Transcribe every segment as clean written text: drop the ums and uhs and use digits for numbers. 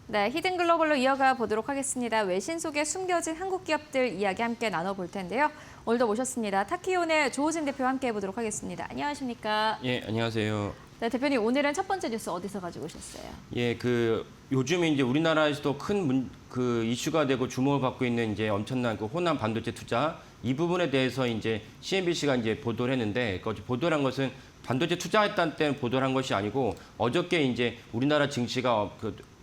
네, 히든 글로벌로 이어가 보도록 하겠습니다. 외신 속에 숨겨진 한국 기업들 이야기 함께 나눠볼 텐데요. 오늘도 모셨습니다. 타키온의 조호진 대표 함께 해보도록 하겠습니다. 안녕하십니까? 예, 안녕하세요. 네, 대표님 오늘은 첫 번째 뉴스 어디서 가지고 오셨어요? 예, 요즘에 이제 우리나라에서도 큰 이슈가 되고 주목을 받고 있는 이제 엄청난 그 호남 반도체 투자 이 부분에 대해서 이제 CNBC가 이제 보도를 했는데 그 보도를 한 것은 반도체 투자했다는 때는 보도를 한 것이 아니고 어저께 이제 우리나라 증시가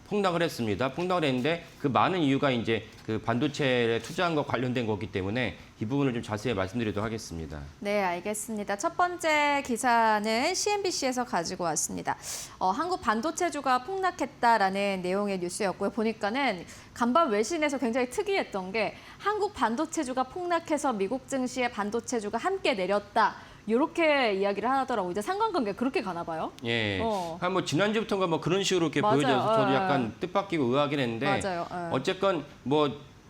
폭락을 했습니다. 폭락을 했는데 그 많은 이유가 이제 그 반도체에 투자한 것 관련된 거기 때문에 이 부분을 좀 자세히 말씀드리도록 하겠습니다. 네, 알겠습니다. 첫 번째 기사는 CNBC에서 가지고 왔습니다. 한국 반도체주가 폭락했다라는 내용의 뉴스였고요. 보니까는 간밤 외신에서 굉장히 특이했던 게 한국 반도체주가 폭락해서 미국 증시의 반도체주가 함께 내렸다. 이렇게 이야기를 하더라고요. 이제 상관관계 그렇게 가나 봐요. 예. 한 지난주부터인가 그런 식으로 이렇게 맞아요. 보여져서 저도 약간 뜻밖이고 의아하긴 했는데 맞아요. 어쨌건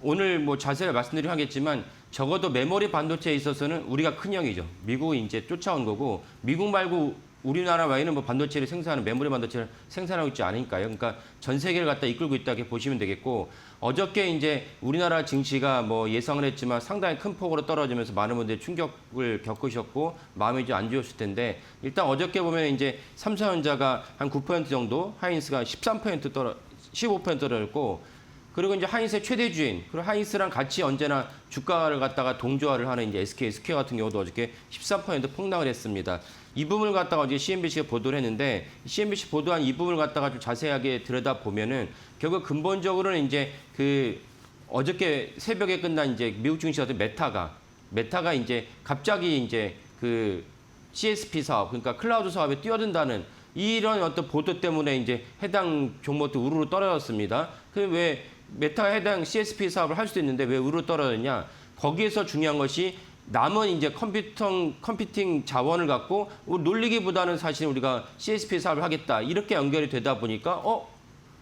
오늘 자세히 말씀드리긴 하겠지만 적어도 메모리 반도체에 있어서는 우리가 큰 형이죠. 미국이 이제 쫓아온 거고 미국 말고 우리나라 외에는 반도체를 생산하는 메모리 반도체를 생산하고 있지 않으니까요. 그러니까 전 세계를 갖다 이끌고 있다 이렇게 보시면 되겠고 어저께 이제 우리나라 증시가 예상을 했지만 상당히 큰 폭으로 떨어지면서 많은 분들이 충격을 겪으셨고 마음이 좀 안 좋으실 텐데 일단 어저께 보면 이제 삼성전자가 한 9% 정도, 하이닉스가 15% 떨어졌고 그리고 이제 하이닉스의 최대 주인, 그리고 하이닉스랑 같이 언제나 주가를 갖다가 동조화를 하는 이제 SK 같은 경우도 어저께 13% 폭락을 했습니다. 이 부분을 갖다가 이제 CNBC가 보도를 했는데 CNBC 보도한 이 부분을 갖다가 좀 자세하게 들여다 보면은 결국 근본적으로는 이제 어저께 새벽에 끝난 이제 미국 증시 같은 메타가 이제 갑자기 이제 CSP 사업, 그러니까 클라우드 사업에 뛰어든다는 이런 어떤 보도 때문에 이제 해당 종목도 우르르 떨어졌습니다. 왜 메타가 해당 CSP 사업을 할 수도 있는데 왜 우르르 떨어졌냐? 거기에서 중요한 것이 남은 이제 컴퓨팅 자원을 갖고 놀리기보다는 사실 우리가 CSP 사업을 하겠다 이렇게 연결이 되다 보니까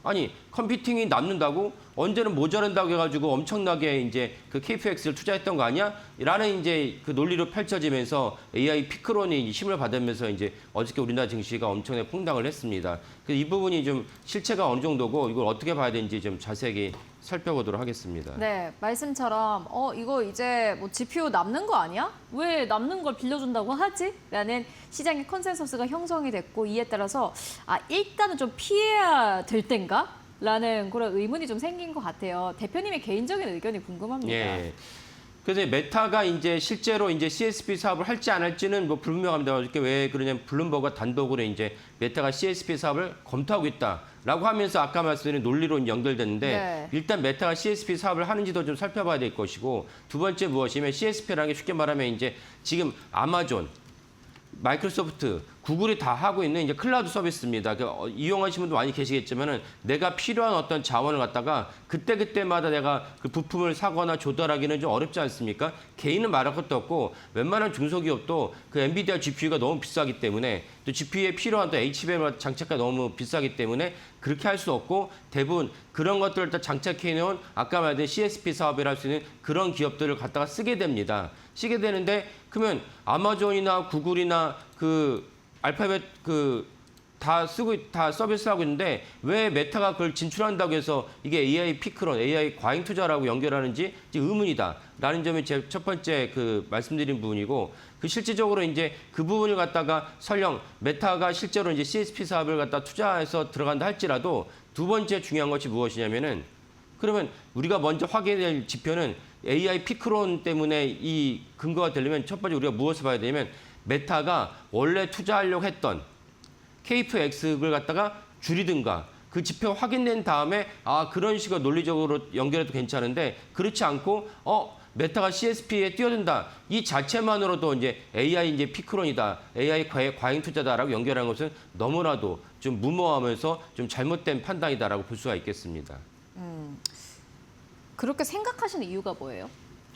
아니 컴퓨팅이 남는다고 언제는 모자란다고 해가지고 엄청나게 이제 KPX를 투자했던 거 아니야? 라는 이제 논리로 펼쳐지면서 AI 피크론이 힘을 받으면서 이제 어저께 우리나라 증시가 엄청나게 폭락을 했습니다. 그래서 이 부분이 좀 실체가 어느 정도고 이걸 어떻게 봐야 되는지 좀 자세하게 살펴보도록 하겠습니다. 네, 말씀처럼 이거 이제 GPU 남는 거 아니야? 왜 남는 걸 빌려준다고 하지? 라는 시장의 컨센서스가 형성이 됐고 이에 따라서 일단은 좀 피해야 될 땐가? 라는 그런 의문이 좀 생긴 것 같아요. 대표님의 개인적인 의견이 궁금합니다. 예. 그래서 메타가 이제 실제로 이제 CSP 사업을 할지 안 할지는 불분명합니다. 어저께 왜 그러냐면 블룸버그가 단독으로 이제 메타가 CSP 사업을 검토하고 있다라고 하면서 아까 말씀드린 논리로 연결됐는데 네. 일단 메타가 CSP 사업을 하는지도 좀 살펴봐야 될 것이고 두 번째 무엇이면 CSP라는 게 쉽게 말하면 이제 지금 아마존, 마이크로소프트, 구글이 다 하고 있는 이제 클라우드 서비스입니다. 이용하시는 분도 많이 계시겠지만은 내가 필요한 어떤 자원을 갖다가 그때그때마다 내가 그 부품을 사거나 조달하기는 좀 어렵지 않습니까? 개인은 말할 것도 없고 웬만한 중소기업도 엔비디아 GPU가 너무 비싸기 때문에 또 GPU에 필요한 또 HBM 장착가 너무 비싸기 때문에 그렇게 할 수 없고 대부분 그런 것들을 다 장착해 놓은 아까 말한 CSP 사업을 할 수 있는 그런 기업들을 갖다가 쓰게 됩니다. 쓰게 되는데 그러면 아마존이나 구글이나 알파벳 다 서비스하고 있는데 왜 메타가 그걸 진출한다고 해서 이게 AI 피크론, AI 과잉 투자라고 연결하는지 의문이다라는 점이 제 첫 번째 말씀드린 부분이고 실질적으로 이제 그 부분을 갖다가 설령 메타가 실제로 이제 CSP 사업을 갖다 투자해서 들어간다 할지라도 두 번째 중요한 것이 무엇이냐면은 그러면 우리가 먼저 확인할 지표는 AI 피크론 때문에 이 근거가 되려면 첫 번째 우리가 무엇을 봐야 되냐면 메타가 원래 투자하려고 했던 KPX를 갖다가 줄이든가 그 지표 확인된 다음에 그런 식으로 논리적으로 연결해도 괜찮은데 그렇지 않고 메타가 CSP에 뛰어든다 이 자체만으로도 이제 AI 이제 피크론이다 AI 과잉 투자다라고 연결하는 것은 너무나도 좀 무모하면서 좀 잘못된 판단이다라고 볼 수가 있겠습니다. 그렇게 생각하시는 이유가 뭐예요?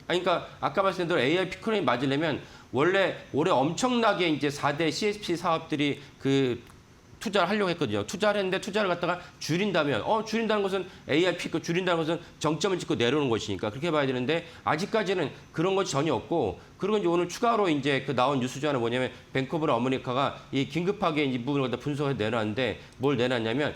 그러니까 아까 말씀드린 대로 AI 피크론이 맞으려면 원래 올해 엄청나게 이제 4대 CSP 사업들이 투자를 하려고 했거든요. 투자를 했는데 투자를 갖다가 줄인다면 줄인다는 것은 AI 피크 줄인다는 것은 정점을 찍고 내려오는 것이니까 그렇게 봐야 되는데 아직까지는 그런 것이 전혀 없고 그리고 이제 오늘 추가로 이제 나온 뉴스 중 하나 뭐냐면 뱅크 오브 아메리카가 이 긴급하게 이 부분을 갖다 분석해 내놨는데 뭘 내놨냐면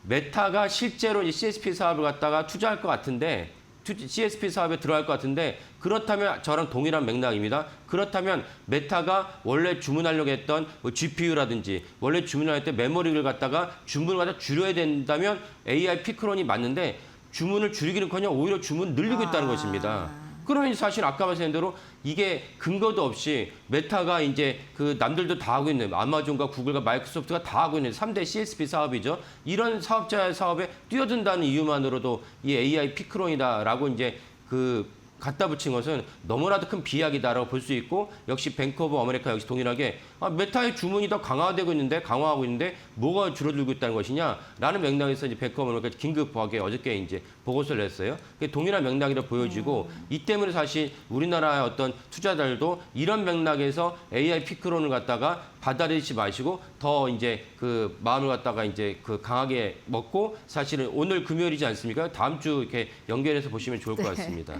메타가 실제로 이 CSP 사업을 갖다가 투자할 것 같은데 CSP 사업에 들어갈 것 같은데 그렇다면 저랑 동일한 맥락입니다. 그렇다면 메타가 원래 주문하려고 했던 뭐 GPU라든지 원래 주문할 때 메모리를 갖다가 주문을 갖다 줄여야 된다면 AI 피크론이 맞는데 주문을 줄이기는커녕 오히려 주문 늘리고 있다는 것입니다. 그러면 사실 아까 말씀드린 대로 이게 근거도 없이 메타가 이제 그 남들도 다 하고 있는 아마존과 구글과 마이크로소프트가 다 하고 있는 3대 CSP 사업이죠. 이런 사업자의 사업에 뛰어든다는 이유만으로도 이 AI 피크론이다라고 이제 그 갖다 붙인 것은 너무나도 큰 비약이다라고 볼 수 있고 역시 뱅크 오브 아메리카 역시 동일하게 메타의 주문이 더 강화되고 있는데 강화하고 있는데 뭐가 줄어들고 있다는 것이냐라는 맥락에서 이제 뱅크 오브 아메리카 긴급하게 어저께 이제 보고서를 냈어요. 그게 동일한 맥락이라 보여지고 이 때문에 사실 우리나라의 어떤 투자자들도 이런 맥락에서 AI 피크론을 갖다가 받아들이지 마시고 더 이제 그 마음을 갖다가 이제 그 강하게 먹고 사실은 오늘 금요일이지 않습니까? 다음 주 이렇게 연결해서 보시면 좋을 것 같습니다.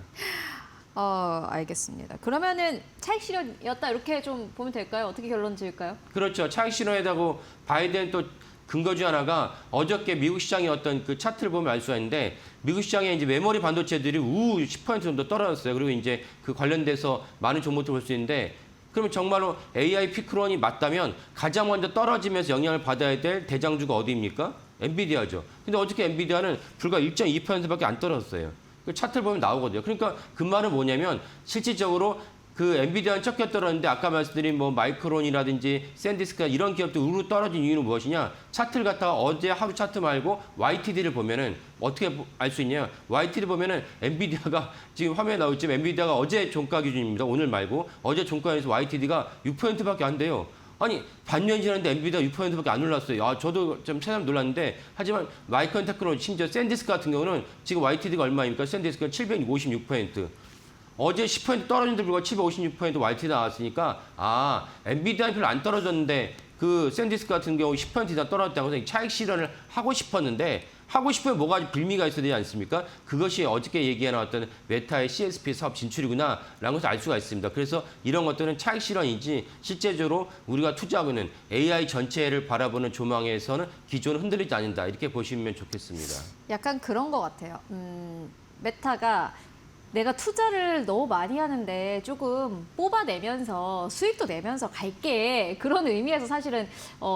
알겠습니다. 그러면은 차익 실현이었다 이렇게 좀 보면 될까요? 어떻게 결론 지을까요? 그렇죠. 차익 실현이라고 봐야 되는 또 근거 중 하나가 어저께 미국 시장의 어떤 그 차트를 보면 알 수가 있는데 미국 시장에 이제 메모리 반도체들이 10% 정도 떨어졌어요. 그리고 이제 그 관련돼서 많은 종목들 볼 수 있는데 그러면 정말로 AI 피크론이 맞다면 가장 먼저 떨어지면서 영향을 받아야 될 대장주가 어디입니까? 엔비디아죠. 근데 어저께 엔비디아는 불과 1.2%밖에 안 떨어졌어요. 그 차트를 보면 나오거든요. 그러니까 그 말은 뭐냐면 실질적으로 그 엔비디아는 적게 떨어졌는데 아까 말씀드린 뭐 마이크론이라든지 샌디스크가 이런 기업들 우르르 떨어진 이유는 무엇이냐? 차트를 갖다가 어제 하루 차트 말고 YTD를 보면은 어떻게 알 수 있냐? YTD 보면은 엔비디아가 지금 화면에 나오지만 엔비디아가 어제 종가 기준입니다. 오늘 말고 어제 종가에서 YTD가 6%밖에 안 돼요. 아니 반년 지났는데 엔비디아 6%밖에 안 올랐어요. 저도 좀 새삼 놀랐는데 하지만 마이크론 테크놀로지 심지어 샌디스크 같은 경우는 지금 YTD가 얼마입니까? 샌디스크가 756%. 어제 10% 떨어진데 불구하고 756% YTD 나왔으니까 엔비디아는 별로 안 떨어졌는데 그 샌디스크 같은 경우 10% 이상 떨어졌다고 해서 차익 실현을 하고 싶었는데 하고 싶으면 뭐가 빌미가 있어야 되지 않습니까? 그것이 어저께 얘기해 나왔던 메타의 CSP 사업 진출이구나 라는 것을 알 수가 있습니다. 그래서 이런 것들은 차익 실현이지 실제적으로 우리가 투자하고 있는 AI 전체를 바라보는 조망에서는 기존은 흔들리지 않는다. 이렇게 보시면 좋겠습니다. 약간 그런 것 같아요. 메타가 내가 투자를 너무 많이 하는데 조금 뽑아내면서 수익도 내면서 갈게. 그런 의미에서 사실은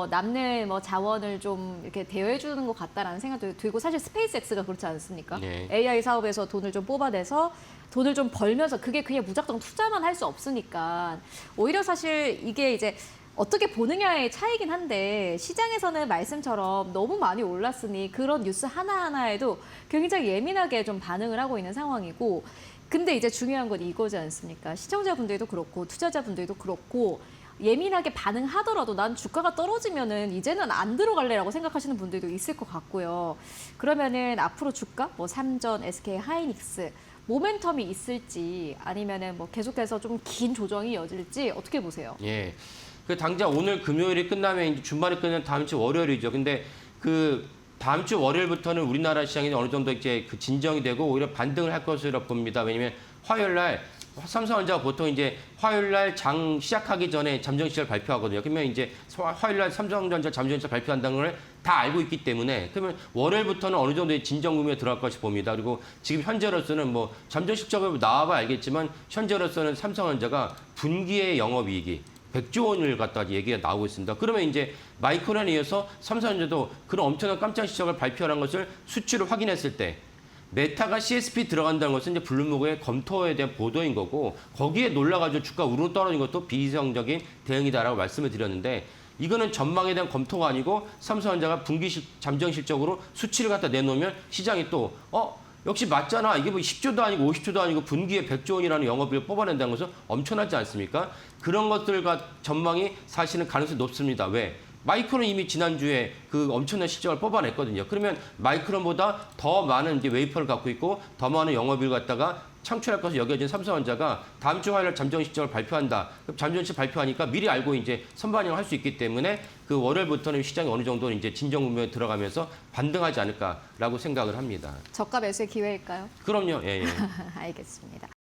남는 뭐 자원을 좀 이렇게 대여해 주는 것 같다라는 생각도 들고 사실 스페이스X가 그렇지 않습니까? 네. AI 사업에서 돈을 좀 뽑아내서 돈을 좀 벌면서 그게 그냥 무작정 투자만 할 수 없으니까 오히려 사실 이게 이제 어떻게 보느냐의 차이긴 한데 시장에서는 말씀처럼 너무 많이 올랐으니 그런 뉴스 하나하나에도 굉장히 예민하게 좀 반응을 하고 있는 상황이고 근데 이제 중요한 건 이거지 않습니까? 시청자분들도 그렇고 투자자분들도 그렇고 예민하게 반응하더라도 난 주가가 떨어지면은 이제는 안 들어갈래라고 생각하시는 분들도 있을 것 같고요. 그러면은 앞으로 주가 뭐 삼전, SK 하이닉스 모멘텀이 있을지 아니면은 뭐 계속해서 좀 긴 조정이 이어질지 어떻게 보세요? 예. 그 당장 오늘 금요일이 끝나면 이제 주말이 끝나면 다음 주 월요일이죠. 근데 그 다음 주 월요일부터는 우리나라 시장이 어느 정도 이제 그 진정이 되고 오히려 반등을 할 것으로 봅니다. 왜냐면 화요일 날 삼성전자가 보통 이제 화요일 날 장 시작하기 전에 잠정 시절 발표하거든요. 그러면 이제 화요일 날 삼성전자 잠정 시절 발표한다는 걸 다 알고 있기 때문에 그러면 월요일부터는 어느 정도의 진정 구매에 들어갈 것이 봅니다. 그리고 지금 현재로서는 뭐 잠정 실적을 나와봐 알겠지만 현재로서는 삼성전자가 분기의 영업이익이 100조 원을 갖다 얘기가 나오고 있습니다. 그러면 이제 마이크론에 이어서 삼성전자도 그런 엄청난 깜짝 시작을 발표하는 것을 수치로 확인했을 때 메타가 CSP 들어간다는 것은 이제 블룸버그의 검토에 대한 보도인 거고 거기에 놀라가지고 주가 우르르 떨어진 것도 비이성적인 대응이다라고 말씀을 드렸는데 이거는 전망에 대한 검토가 아니고 삼성전자가 분기 잠정 실적으로 수치를 갖다 내놓으면 시장이 또 역시 맞잖아. 이게 뭐 10조도 아니고 50조도 아니고 분기에 100조 원이라는 영업이익을 뽑아낸다는 것은 엄청나지 않습니까? 그런 것들과 전망이 사실은 가능성이 높습니다. 왜? 마이크론 이미 지난주에 그 엄청난 실적을 뽑아냈거든요. 그러면 마이크론보다 더 많은 이제 웨이퍼를 갖고 있고 더 많은 영업이익을 갖다가 창출할 것으로 여겨진 삼성전자가 다음 주 화요일 잠정 실적을 발표한다. 그럼 잠정 실적 발표하니까 미리 알고 이제 선반영을 할 수 있기 때문에 그 월요일부터는 시장이 어느 정도 이제 진정 국면에 들어가면서 반등하지 않을까라고 생각을 합니다. 저가 매수의 기회일까요? 그럼요. 예. 알겠습니다.